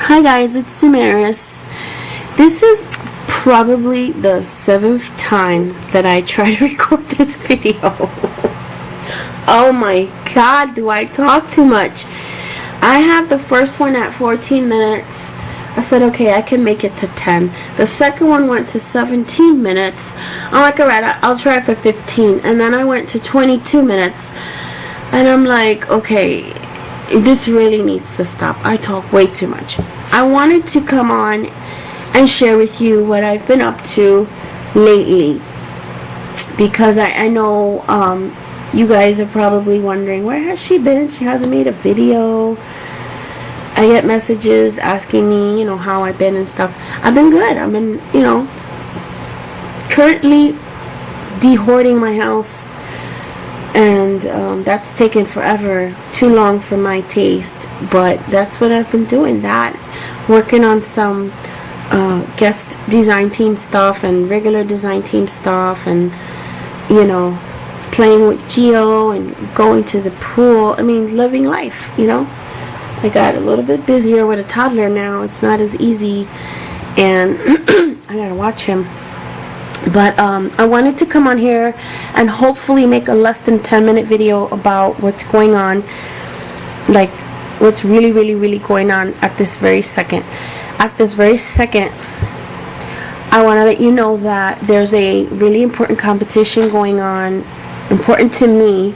Hi guys, it's Damaris. This is probably the 7th time that I try to record this video. Oh my god, do I talk too much? I had the first one at 14 minutes. I said, okay, I can make it to 10. The second one went to 17 minutes. I'm like, alright, I'll try for 15. And then I went to 22 minutes. And I'm like, okay, this really needs to stop. I talk way too much. I wanted to come on and share with you what I've been up to lately, because I know you guys are probably wondering, where has she been? She hasn't made a video. I get messages asking me, how I've been and stuff. I've been good. I've been, currently de-hoarding my house. And that's taken forever, too long for my taste, but that's what I've been doing. That, working on some guest design team stuff and regular design team stuff, and playing with Geo and going to the pool. I mean, living life. I got a little bit busier with a toddler now. It's not as easy, and I gotta watch him. But I wanted to come on here and hopefully make a less than 10-minute video about what's going on, like what's really, really, really going on at this very second. At this very second, I want to let you know that there's a really important competition going on, important to me,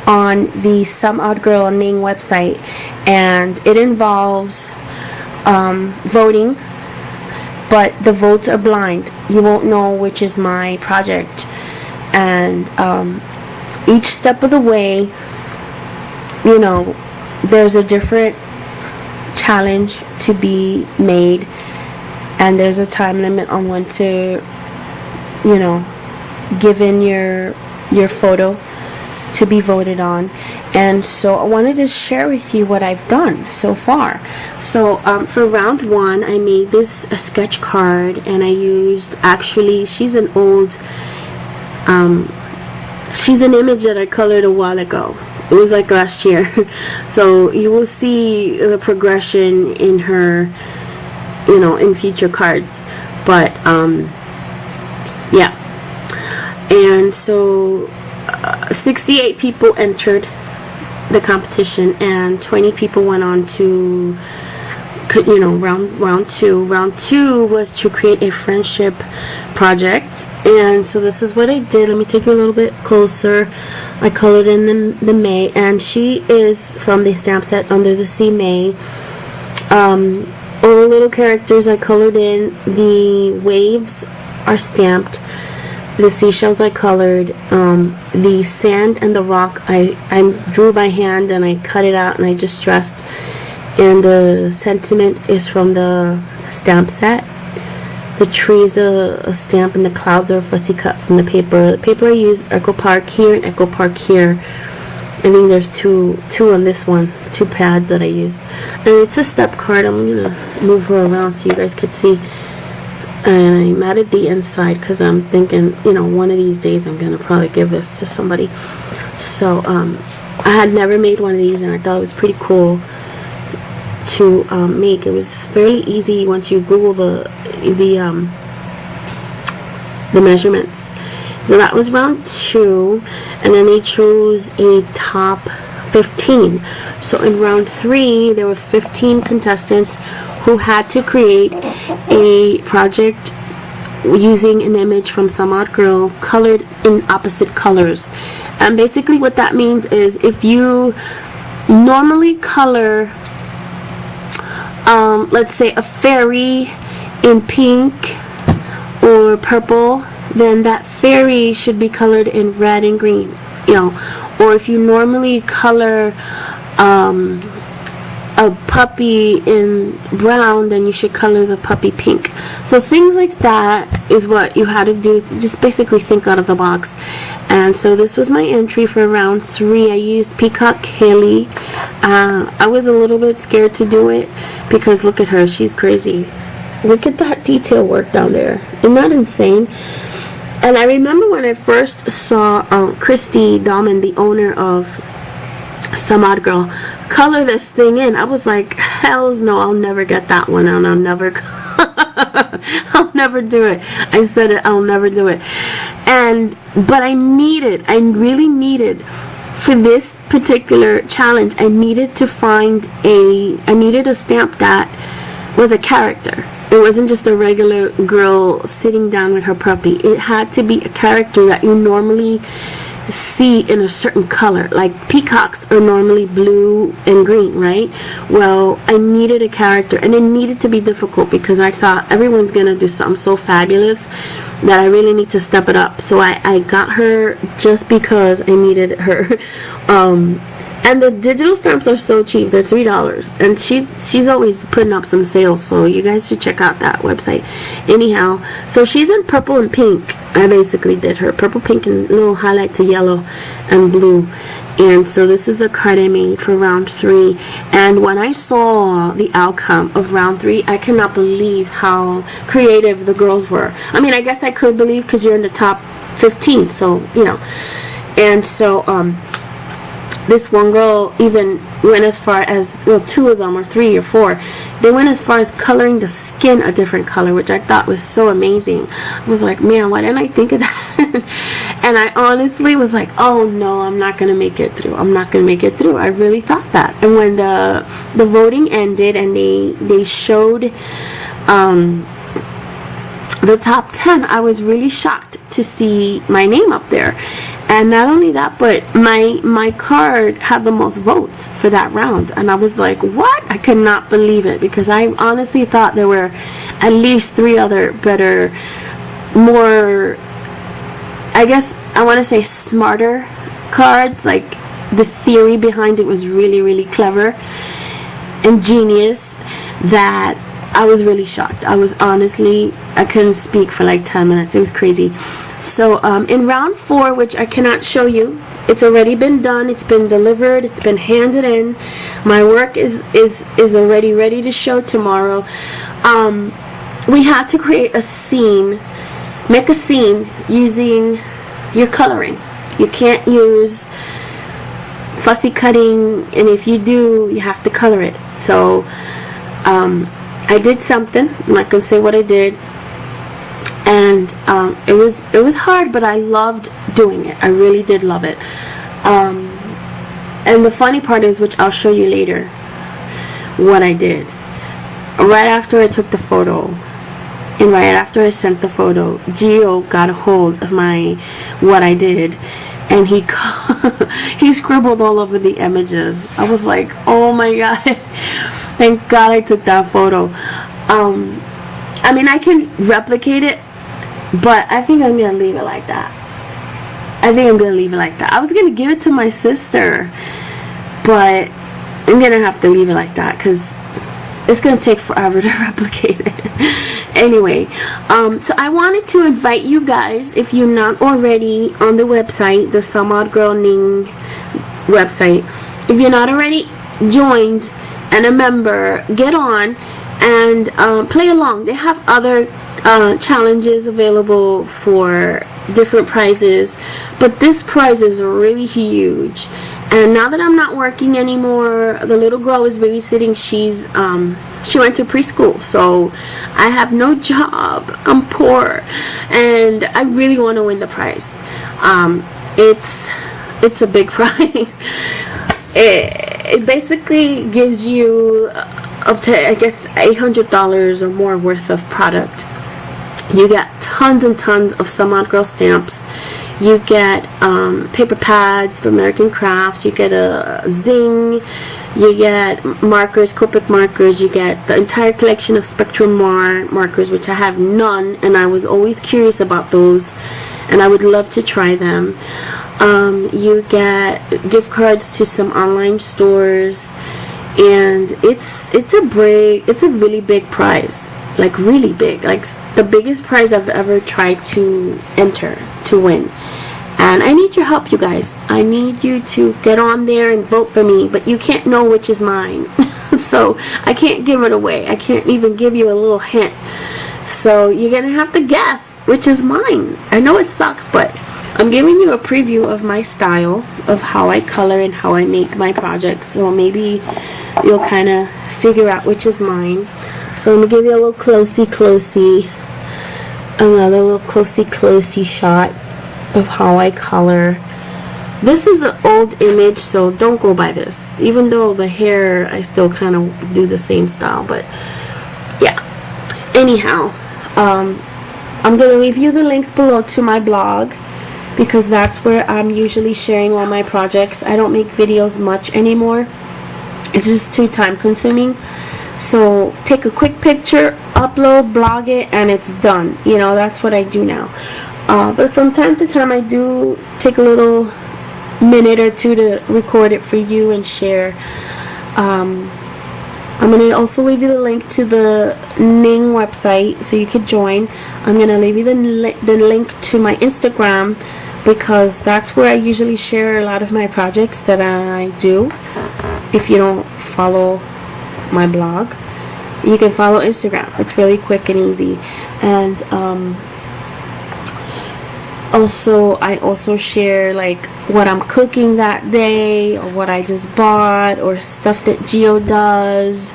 on the Some Odd Girl Ning website, and it involves voting. But the votes are blind. You won't know which is my project. And each step of the way, there's a different challenge to be made. And there's a time limit on when to, give in your photo to be voted on. And so I wanted to share with you what I've done so far. So for round 1, I made this a sketch card, and I used, actually, she's an old, she's an image that I colored a while ago. It was like last year. So you will see the progression in her, in future cards. But yeah. And so 68 people entered the competition, and 20 people went on to round 2. Round 2 was to create a friendship project, and so this is what I did. Let me take you a little bit closer. I colored in the May, and she is from the stamp set Under the Sea May. All the little characters I colored in. The waves are stamped. The seashells I colored. The sand and the rock I drew by hand, and I cut it out and I just dressed. And the sentiment is from the stamp set. The tree is a stamp, and the clouds are a fussy cut from the paper. The paper I used, Echo Park here and Echo Park here. I think there's two on this one, 2 pads that I used. And it's a step card. I'm gonna move her around so you guys could see. And I matted the inside because I'm thinking, one of these days I'm going to probably give this to somebody. So, I had never made one of these, and I thought it was pretty cool to make. It was fairly easy once you Google the measurements. So that was round 2, and then they chose a top 15. So in round 3, there were 15 contestants who had to create a project using an image from Some Odd Girl colored in opposite colors. And basically what that means is, if you normally color let's say a fairy in pink or purple, then that fairy should be colored in red and green, or if you normally color a puppy in brown, then you should color the puppy pink. So things like that is what you had to do. Just basically think out of the box. And so this was my entry for round 3. I used Peacock Haley. I was a little bit scared to do it because look at her, she's crazy. Look at that detail work down there. Isn't that insane? And I remember when I first saw Christy Dahlman, the owner of Some Odd Girl, color this thing in. I was like, hells no, I'll never get that one, and I'll never I'll never do it. I said it, I'll never do it. But I really needed for this particular challenge, I needed to find I needed a stamp that was a character. It wasn't just a regular girl sitting down with her puppy. It had to be a character that you normally see in a certain color. Like peacocks are normally blue and green, right? Well, I needed a character, and it needed to be difficult because I thought everyone's gonna do something so fabulous that I really need to step it up. So I got her just because I needed her. And the digital stamps are so cheap. They're $3, and she's always putting up some sales, so you guys should check out that website. Anyhow, so she's in purple and pink. I basically did her purple, pink, and little highlight to yellow and blue. And so this is the card I made for round 3. And when I saw the outcome of round 3, I cannot believe how creative the girls were. I mean, I guess I could believe because you're in the top 15, so you know. And so this one girl even went as far as, well, 2 of them, or 3 or 4, they went as far as coloring the skin a different color, which I thought was so amazing. I was like, man, why didn't I think of that? And I honestly was like, oh no, I'm not gonna make it through. I'm not gonna make it through. I really thought that. And when the voting ended and they showed the top 10, I was really shocked to see my name up there. And not only that, but my card had the most votes for that round. And I was like, what? I could not believe it, because I honestly thought there were at least 3 other better, more, I guess I want to say smarter cards. Like the theory behind it was really, really clever and genius, that I was really shocked. I was honestly, I couldn't speak for like 10 minutes. It was crazy. So in round 4, which I cannot show you, it's already been done, it's been delivered, it's been handed in. My work is already ready to show tomorrow. We had to create a scene, make a scene using your coloring. You can't use fussy cutting, and if you do, you have to color it. So I did something. I'm not gonna say what I did, and it was hard, but I loved doing it. I really did love it. And the funny part is, which I'll show you later, what I did. Right after I took the photo, and right after I sent the photo, Gio got a hold of what I did, and he he scribbled all over the images. I was like, oh my god. Thank God I took that photo. I mean, I can replicate it, but I think I'm gonna leave it like that. I was gonna give it to my sister, but I'm gonna have to leave it like that because it's gonna take forever to replicate it. Anyway, so I wanted to invite you guys, if you're not already on the website, the Some Odd Girl Ning website, if you're not already joined and a member, get on and play along. They have other challenges available for different prizes, but this prize is really huge. And now that I'm not working anymore, the little girl is babysitting. She went to preschool, so I have no job. I'm poor, and I really want to win the prize. It's a big prize. It basically gives you up to, I guess, $800 or more worth of product. You get tons and tons of Some Odd Girl stamps. You get paper pads for American Crafts. You get a Zing. You get markers, Copic markers. You get the entire collection of Spectrum markers, which I have none, and I was always curious about those, and I would love to try them. You get gift cards to some online stores, and it's a really big prize, like really big, like the biggest prize I've ever tried to enter to win. And I need your help, you guys. I need you to get on there and vote for me, but you can't know which is mine. So I can't give it away. I can't even give you a little hint. So you're gonna have to guess which is mine. I know it sucks, but I'm giving you a preview of my style, of how I color and how I make my projects, so maybe you'll kind of figure out which is mine. So I'm gonna give you a little closey, another little closey shot of how I color. This is an old image, so don't go by this. Even though the hair, I still kind of do the same style, but yeah. Anyhow, I'm gonna leave you the links below to my blog, because that's where I'm usually sharing all my projects. I don't make videos much anymore. It's just too time consuming. So take a quick picture, upload, blog it, and it's done. You know, that's what I do now. But from time to time I do take a little minute or two to record it for you and share. I'm going to also leave you the link to the Ning website so you could join. I'm going to leave you the link to my Instagram, because that's where I usually share a lot of my projects that I do. If you don't follow my blog, you can follow Instagram. It's really quick and easy. And I also share like what I'm cooking that day, or what I just bought, or stuff that Geo does,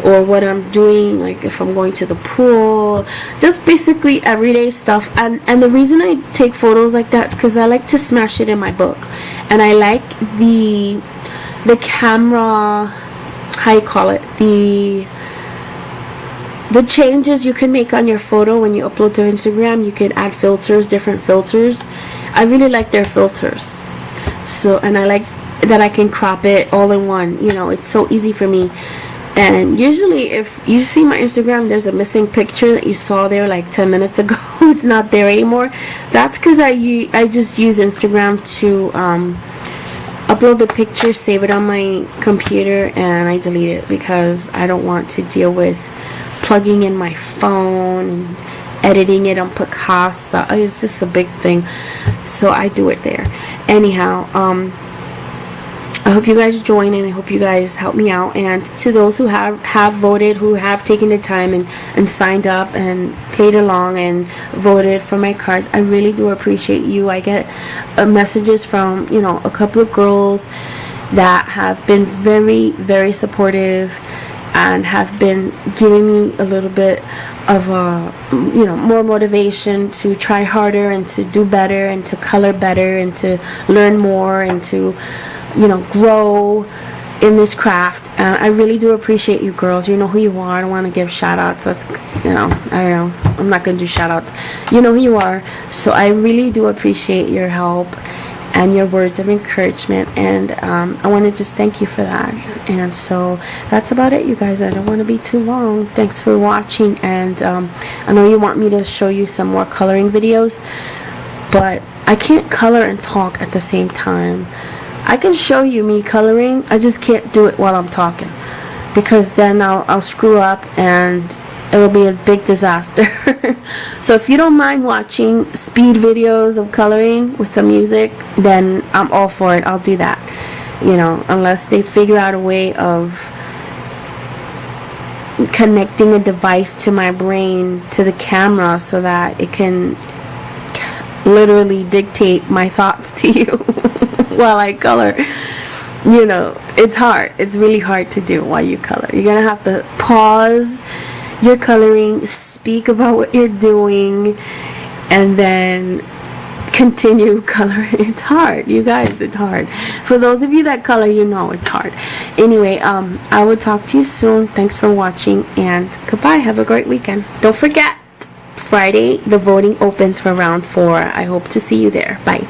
or what I'm doing, like if I'm going to the pool, just basically everyday stuff. And the reason I take photos like that is because I like to smash it in my book, and I like the camera, how you call it, the changes you can make on your photo when you upload to Instagram. You can add filters, different filters. I really like their filters. So, and I like that I can crop it all in one. You know, it's so easy for me. And usually if you see my Instagram, there's a missing picture that you saw there like 10 minutes ago. It's not there anymore. That's because I just use Instagram to upload the picture, save it on my computer, and I delete it because I don't want to deal with plugging in my phone and editing it on Picasa. It's just a big thing, so I do it there. Anyhow, I hope you guys join, and I hope you guys help me out. And to those who have voted, who have taken the time and signed up and played along and voted for my cards, I really do appreciate you. I get messages from, you know, a couple of girls that have been very, very supportive and have been giving me a little bit of you know, more motivation to try harder and to do better and to color better and to learn more and to, you know, grow in this craft. And I really do appreciate you girls. You know who you are. I don't want to give shout outs. That's, you know, I don't know, I'm not going to do shout outs. You know who you are. So I really do appreciate your help and your words of encouragement, and I want to just thank you for that. And so that's about it, you guys. I don't want to be too long. Thanks for watching, and I know you want me to show you some more coloring videos, but I can't color and talk at the same time. I can show you me coloring, I just can't do it while I'm talking, because then I'll screw up and it'll be a big disaster. So if you don't mind watching speed videos of coloring with some music, then I'm all for it. I'll do that, you know, unless they figure out a way of connecting a device to my brain, to the camera, so that it can literally dictate my thoughts to you while I color. You know, it's hard. It's really hard to do while you color. You're gonna have to pause your coloring, speak about what you're doing, and then continue coloring. It's hard, you guys. It's hard. For those of you that color, you know it's hard. Anyway, I will talk to you soon. Thanks for watching, and goodbye. Have a great weekend. Don't forget, Friday the voting opens for round 4. I hope to see you there. Bye.